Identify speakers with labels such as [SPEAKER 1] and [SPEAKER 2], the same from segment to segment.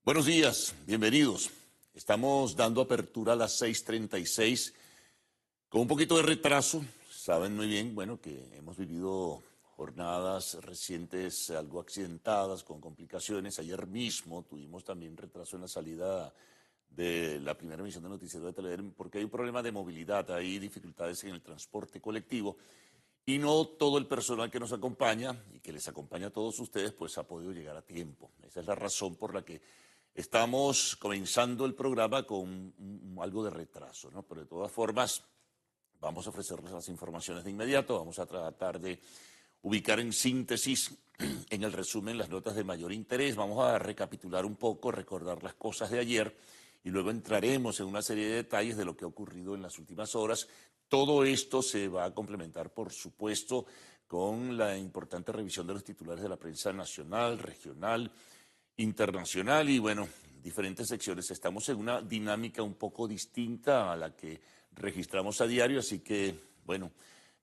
[SPEAKER 1] Buenos días, bienvenidos. Estamos dando apertura a las 6:36 con un poquito de retraso. Saben muy bien, bueno, que hemos vivido jornadas recientes algo accidentadas, con complicaciones. Ayer mismo tuvimos también retraso en la salida de la primera emisión de Noticiero de Telever porque hay un problema de movilidad, hay dificultades en el transporte colectivo y no todo el personal que nos acompaña y que les acompaña a todos ustedes pues ha podido llegar a tiempo. Esa es la razón por la que estamos comenzando el programa con algo de retraso, ¿no? Pero de todas formas, vamos a ofrecerles las informaciones de inmediato, vamos a tratar de ubicar en síntesis, en el resumen, las notas de mayor interés, vamos a recapitular un poco, recordar las cosas de ayer y luego entraremos en una serie de detalles de lo que ha ocurrido en las últimas horas. Todo esto se va a complementar, por supuesto, con la importante revisión de los titulares de la prensa nacional, regional, internacional y, bueno, diferentes secciones. Estamos en una dinámica un poco distinta a la que registramos a diario, así que, bueno,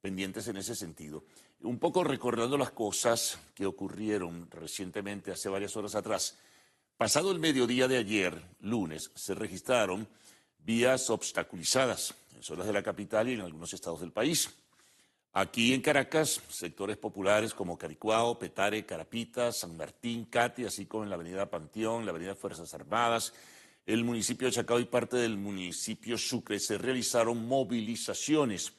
[SPEAKER 1] pendientes en ese sentido. Un poco recordando las cosas que ocurrieron recientemente, hace varias horas atrás. Pasado el mediodía de ayer, lunes, se registraron vías obstaculizadas en zonas de la capital y en algunos estados del país. Aquí en Caracas, sectores populares como Caricuao, Petare, Carapita, San Martín, Cati, así como en la avenida Panteón, la avenida Fuerzas Armadas, el municipio de Chacao y parte del municipio Sucre, se realizaron movilizaciones.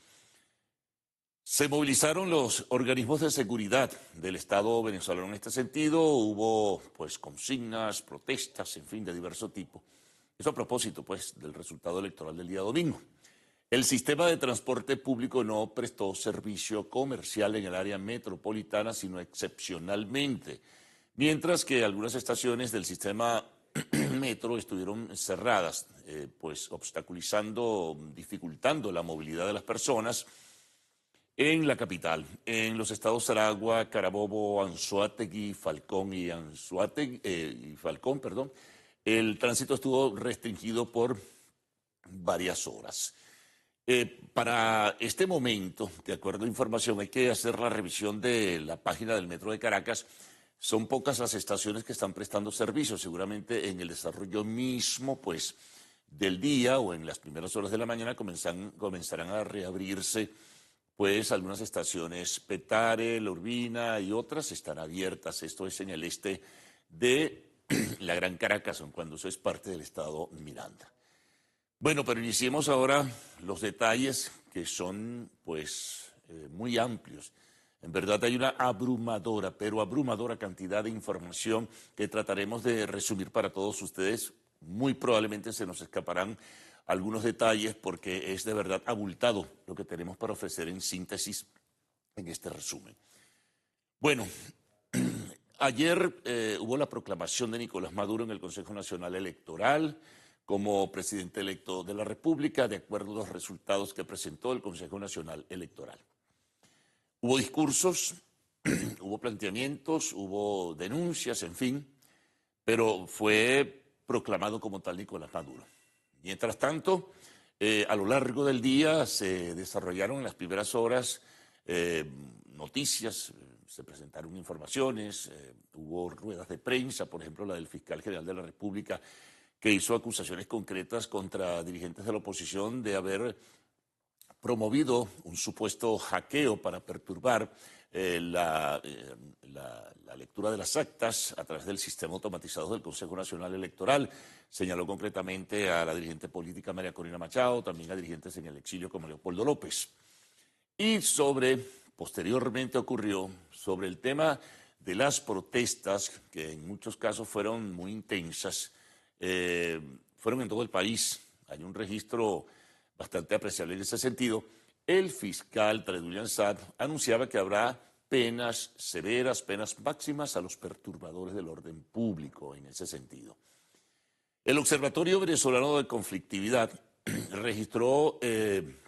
[SPEAKER 1] Se movilizaron los organismos de seguridad del Estado venezolano en este sentido, hubo pues consignas, protestas, en fin, de diverso tipo. Eso a propósito pues del resultado electoral del día domingo. El sistema de transporte público no prestó servicio comercial en el área metropolitana, sino excepcionalmente, mientras que algunas estaciones del sistema metro estuvieron cerradas, pues obstaculizando, dificultando la movilidad de las personas en la capital. En los estados Aragua, Carabobo, Anzoátegui, Falcón y Falcón, perdón, el tránsito estuvo restringido por varias horas. Para este momento, de acuerdo a información, hay que hacer la revisión de la página del Metro de Caracas. Son pocas las estaciones que están prestando servicio. Seguramente en el desarrollo mismo, pues, del día o en las primeras horas de la mañana comenzarán a reabrirse, pues, algunas estaciones. Petare, La Urbina y otras están abiertas. Esto es en el este de la Gran Caracas, cuando eso es parte del estado Miranda. Bueno, pero iniciemos ahora los detalles que son, pues, muy amplios. En verdad hay una abrumadora, pero abrumadora cantidad de información que trataremos de resumir para todos ustedes. Muy probablemente se nos escaparán algunos detalles porque es de verdad abultado lo que tenemos para ofrecer en síntesis en este resumen. Bueno, ayer hubo la proclamación de Nicolás Maduro en el Consejo Nacional Electoral como presidente electo de la República, de acuerdo a los resultados que presentó el Consejo Nacional Electoral. Hubo discursos, hubo planteamientos, hubo denuncias, en fin, pero fue proclamado como tal Nicolás Maduro. Mientras tanto, a lo largo del día se desarrollaron en las primeras horas noticias, se presentaron informaciones, hubo ruedas de prensa, por ejemplo, la del fiscal general de la República, que hizo acusaciones concretas contra dirigentes de la oposición de haber promovido un supuesto hackeo para perturbar la lectura de las actas a través del sistema automatizado del Consejo Nacional Electoral. Señaló concretamente a la dirigente política María Corina Machado, también a dirigentes en el exilio como Leopoldo López. Y posteriormente ocurrió, sobre el tema de las protestas, que en muchos casos fueron muy intensas, fueron en todo el país. Hay un registro bastante apreciable en ese sentido. El fiscal Tredulian Saad anunciaba que habrá penas severas, penas máximas a los perturbadores del orden público en ese sentido. El Observatorio Venezolano de Conflictividad registró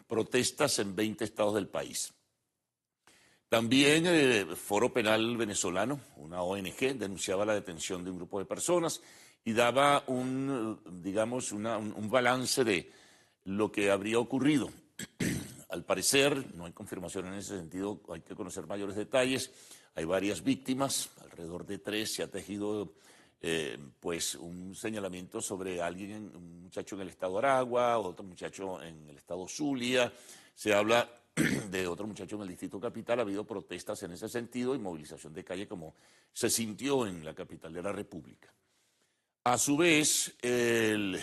[SPEAKER 1] protestas en 20 estados del país. También el Foro Penal Venezolano, una ONG, denunciaba la detención de un grupo de personas y daba un balance de lo que habría ocurrido. Al parecer, no hay confirmación en ese sentido, hay que conocer mayores detalles. Hay varias víctimas, alrededor de 3, se ha tejido pues un señalamiento sobre alguien, un muchacho en el estado Aragua, otro muchacho en el estado Zulia. Se habla de otro muchacho en el distrito capital. Ha habido protestas en ese sentido y movilización de calle como se sintió en la capital de la República. A su vez, el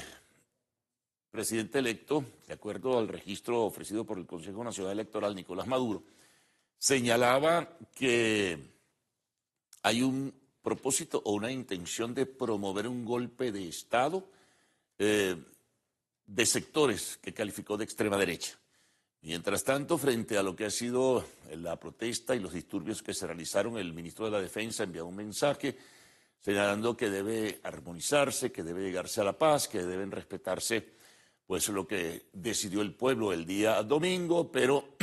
[SPEAKER 1] presidente electo, de acuerdo al registro ofrecido por el Consejo Nacional Electoral, Nicolás Maduro, señalaba que hay un propósito o una intención de promover un golpe de Estado de sectores que calificó de extrema derecha. Mientras tanto, frente a lo que ha sido la protesta y los disturbios que se realizaron, el ministro de la Defensa envió un mensaje señalando que debe armonizarse, que debe llegarse a la paz, que deben respetarse pues lo que decidió el pueblo el día domingo, pero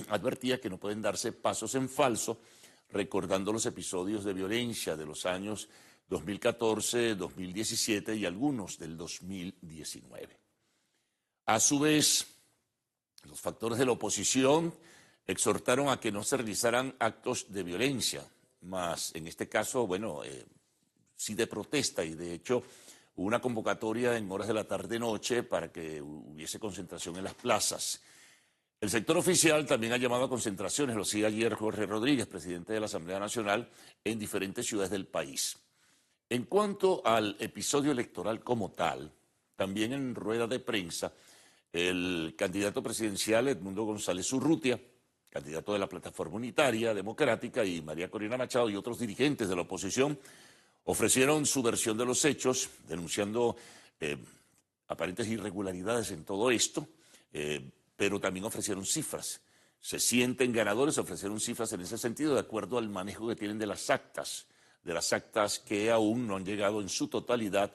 [SPEAKER 1] advertía que no pueden darse pasos en falso, recordando los episodios de violencia de los años 2014, 2017 y algunos del 2019. A su vez, los factores de la oposición exhortaron a que no se realizaran actos de violencia, más en este caso, bueno, sí de protesta, y de hecho hubo una convocatoria en horas de la tarde-noche para que hubiese concentración en las plazas. El sector oficial también ha llamado a concentraciones, lo hacía ayer Jorge Rodríguez, presidente de la Asamblea Nacional, en diferentes ciudades del país. En cuanto al episodio electoral como tal, también en rueda de prensa, el candidato presidencial Edmundo González Urrutia, candidato de la Plataforma Unitaria Democrática, y María Corina Machado y otros dirigentes de la oposición ofrecieron su versión de los hechos, denunciando aparentes irregularidades en todo esto, pero también ofrecieron cifras. Se sienten ganadores, ofrecieron cifras en ese sentido, de acuerdo al manejo que tienen de las actas que aún no han llegado en su totalidad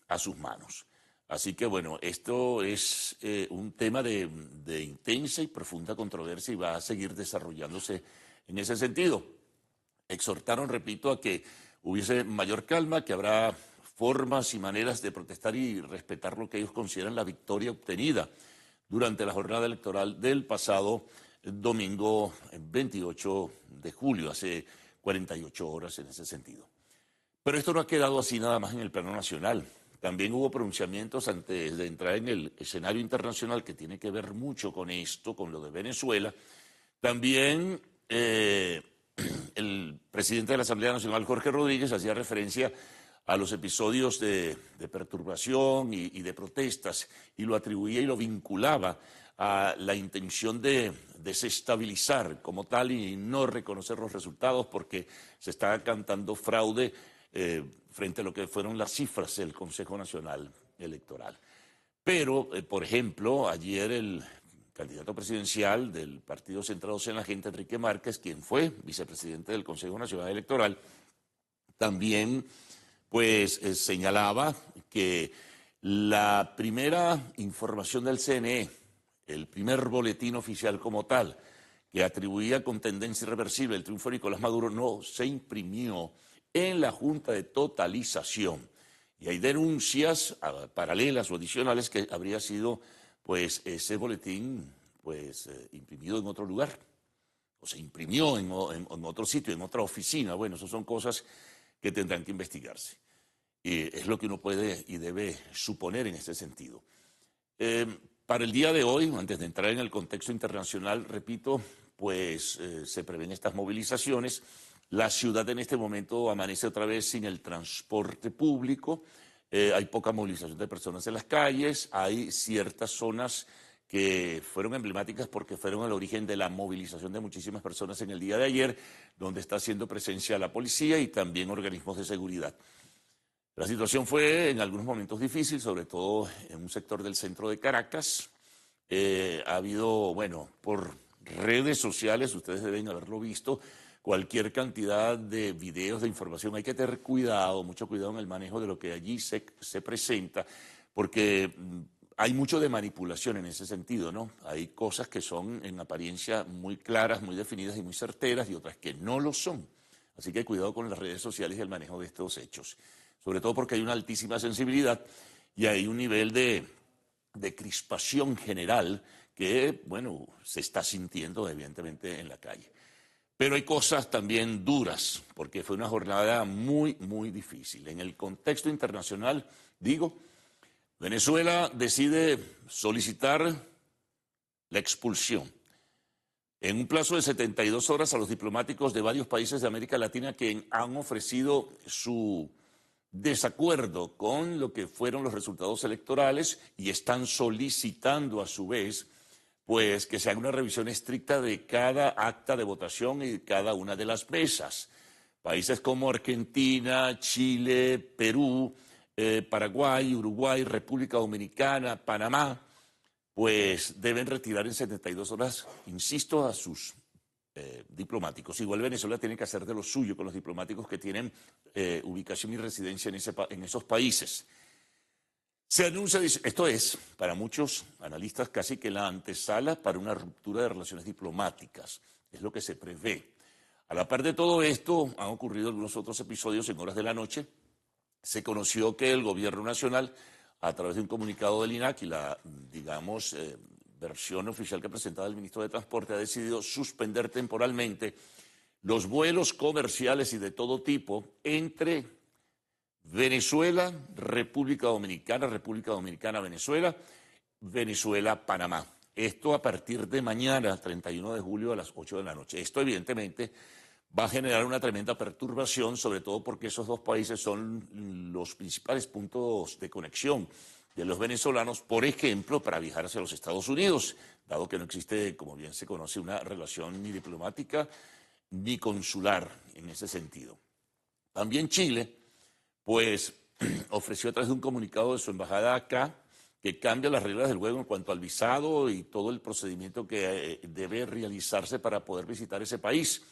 [SPEAKER 1] a sus manos. Así que, bueno, esto es un tema de intensa y profunda controversia y va a seguir desarrollándose en ese sentido. Exhortaron, repito, a que hubiese mayor calma, que habrá formas y maneras de protestar y respetar lo que ellos consideran la victoria obtenida durante la jornada electoral del pasado domingo 28 de julio, hace 48 horas en ese sentido. Pero esto no ha quedado así nada más en el plano nacional. También hubo pronunciamientos antes de entrar en el escenario internacional que tiene que ver mucho con esto, con lo de Venezuela. También el presidente de la Asamblea Nacional, Jorge Rodríguez, hacía referencia a los episodios de perturbación y de protestas y lo atribuía y lo vinculaba a la intención de desestabilizar como tal y no reconocer los resultados porque se está cantando fraude frente a lo que fueron las cifras del Consejo Nacional Electoral. Pero, por ejemplo, ayer el candidato presidencial del Partido Centrados en la Gente, Enrique Márquez, quien fue vicepresidente del Consejo Nacional Electoral, también pues señalaba que la primera información del CNE, el primer boletín oficial como tal, que atribuía con tendencia irreversible el triunfo de Nicolás Maduro, no se imprimió en la Junta de Totalización. Y hay denuncias paralelas o adicionales que habría sido pues ese boletín pues imprimido en otro lugar, o se imprimió en otro sitio, en otra oficina. Bueno, esas son cosas que tendrán que investigarse. Es lo que uno puede y debe suponer en este sentido. Para el día de hoy, antes de entrar en el contexto internacional, repito, pues se prevén estas movilizaciones. La ciudad en este momento amanece otra vez sin el transporte público, hay poca movilización de personas en las calles, hay ciertas zonas que fueron emblemáticas porque fueron el origen de la movilización de muchísimas personas en el día de ayer, donde está haciendo presencia la policía y también organismos de seguridad. La situación fue en algunos momentos difícil, sobre todo en un sector del centro de Caracas. Ha habido, bueno, por redes sociales, ustedes deben haberlo visto, cualquier cantidad de videos, de información. Hay que tener cuidado, mucho cuidado en el manejo de lo que allí se presenta, porque hay mucho de manipulación en ese sentido, ¿no? Hay cosas que son en apariencia muy claras, muy definidas y muy certeras, y otras que no lo son. Así que cuidado con las redes sociales y el manejo de estos hechos. Sobre todo porque hay una altísima sensibilidad y hay un nivel de crispación general que, bueno, se está sintiendo evidentemente en la calle. Pero hay cosas también duras, porque fue una jornada muy, muy difícil. En el contexto internacional, digo, Venezuela decide solicitar la expulsión en un plazo de 72 horas a los diplomáticos de varios países de América Latina que han ofrecido su desacuerdo con lo que fueron los resultados electorales y están solicitando a su vez pues que se haga una revisión estricta de cada acta de votación y de cada una de las mesas. Países como Argentina, Chile, Perú, Paraguay, Uruguay, República Dominicana, Panamá, pues deben retirar en 72 horas, insisto, a sus diplomáticos. Igual Venezuela tiene que hacer de lo suyo con los diplomáticos que tienen ubicación y residencia en esos países. Se anuncia, esto es, para muchos analistas, casi que la antesala para una ruptura de relaciones diplomáticas. Es lo que se prevé. A la par de todo esto, han ocurrido algunos otros episodios en horas de la noche. Se conoció que el gobierno nacional, a través de un comunicado del INAC y la, digamos, versión oficial que presentaba el ministro de Transporte, ha decidido suspender temporalmente los vuelos comerciales y de todo tipo entre Venezuela, República Dominicana, Venezuela, Venezuela, Panamá. Esto a partir de mañana, 31 de julio a las 8 de la noche. Esto evidentemente va a generar una tremenda perturbación, sobre todo porque esos dos países son los principales puntos de conexión de los venezolanos, por ejemplo, para viajar hacia los Estados Unidos, dado que no existe, como bien se conoce, una relación ni diplomática ni consular en ese sentido. También Chile, pues, ofreció a través de un comunicado de su embajada acá que cambia las reglas del juego en cuanto al visado y todo el procedimiento que debe realizarse para poder visitar ese país.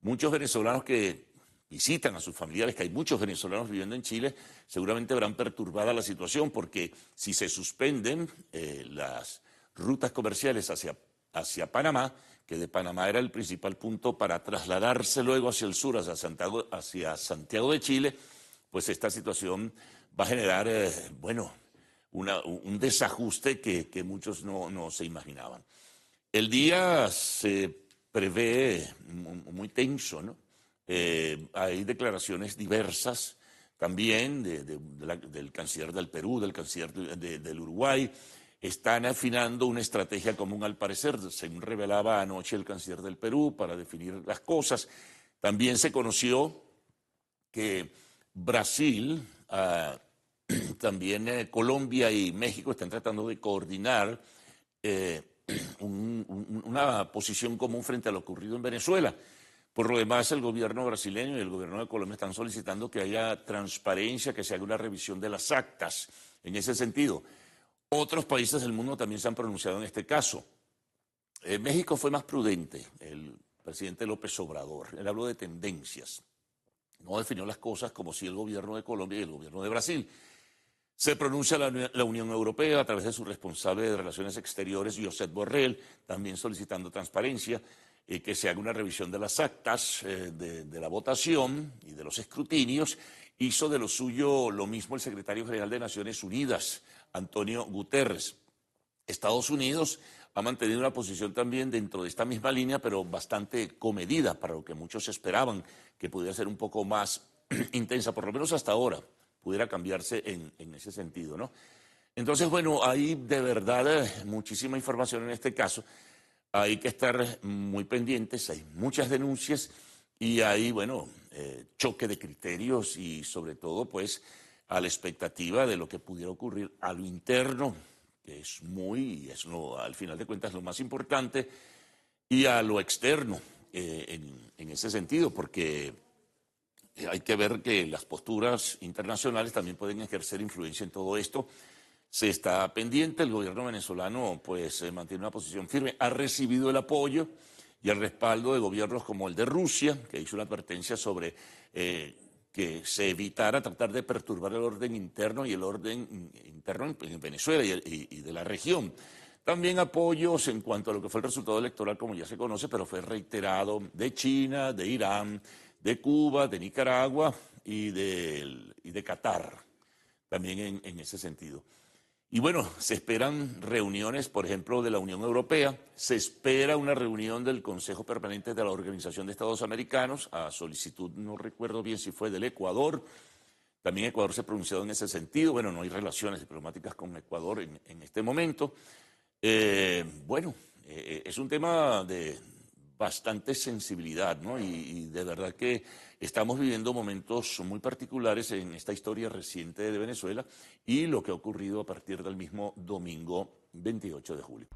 [SPEAKER 1] Muchos venezolanos que visitan a sus familiares, que hay muchos venezolanos viviendo en Chile, seguramente verán perturbada la situación porque si se suspenden las rutas comerciales hacia Panamá, que de Panamá era el principal punto para trasladarse luego hacia el sur, hacia Santiago de Chile, pues esta situación va a generar, bueno, un desajuste que muchos no se imaginaban. El día se prevé muy tenso, ¿no? Hay declaraciones diversas también del canciller del Perú, del canciller del Uruguay. Están afinando una estrategia común al parecer, según revelaba anoche el canciller del Perú, para definir las cosas. También se conoció que Brasil, también Colombia y México están tratando de coordinar una posición común frente a lo ocurrido en Venezuela. Por lo demás, el gobierno brasileño y el gobierno de Colombia están solicitando que haya transparencia, que se haga una revisión de las actas en ese sentido. Otros países del mundo también se han pronunciado en este caso. México fue más prudente, el presidente López Obrador. Él habló de tendencias. No definió las cosas como si el gobierno de Colombia y el gobierno de Brasil. Se pronuncia la Unión Europea a través de su responsable de Relaciones Exteriores, Josep Borrell, también solicitando transparencia, que se haga una revisión de las actas de la votación y de los escrutinios. Hizo de lo suyo lo mismo el secretario general de Naciones Unidas, Antonio Guterres. Estados Unidos ha mantenido una posición también dentro de esta misma línea, pero bastante comedida para lo que muchos esperaban, que pudiera ser un poco más intensa, por lo menos hasta ahora, pudiera cambiarse en ese sentido, ¿no? Entonces, bueno, hay de verdad muchísima información en este caso. Hay que estar muy pendientes, hay muchas denuncias y hay, bueno, choque de criterios y sobre todo, pues, a la expectativa de lo que pudiera ocurrir a lo interno, que al final de cuentas, lo más importante, y a lo externo, en ese sentido, porque hay que ver que las posturas internacionales también pueden ejercer influencia en todo esto. Se está pendiente, el gobierno venezolano pues mantiene una posición firme, ha recibido el apoyo y el respaldo de gobiernos como el de Rusia, que hizo una advertencia sobre que se evitara tratar de perturbar el orden interno y el orden interno en Venezuela y de la región. También apoyos en cuanto a lo que fue el resultado electoral, como ya se conoce, pero fue reiterado de China, de Irán, de Cuba, de Nicaragua y de Qatar, también en ese sentido. Y bueno, se esperan reuniones, por ejemplo, de la Unión Europea, se espera una reunión del Consejo Permanente de la Organización de Estados Americanos, a solicitud, no recuerdo bien si fue del Ecuador. También Ecuador se ha pronunciado en ese sentido. Bueno, no hay relaciones diplomáticas con Ecuador en este momento. Es un tema de bastante sensibilidad, ¿no? Y de verdad que estamos viviendo momentos muy particulares en esta historia reciente de Venezuela y lo que ha ocurrido a partir del mismo domingo 28 de julio.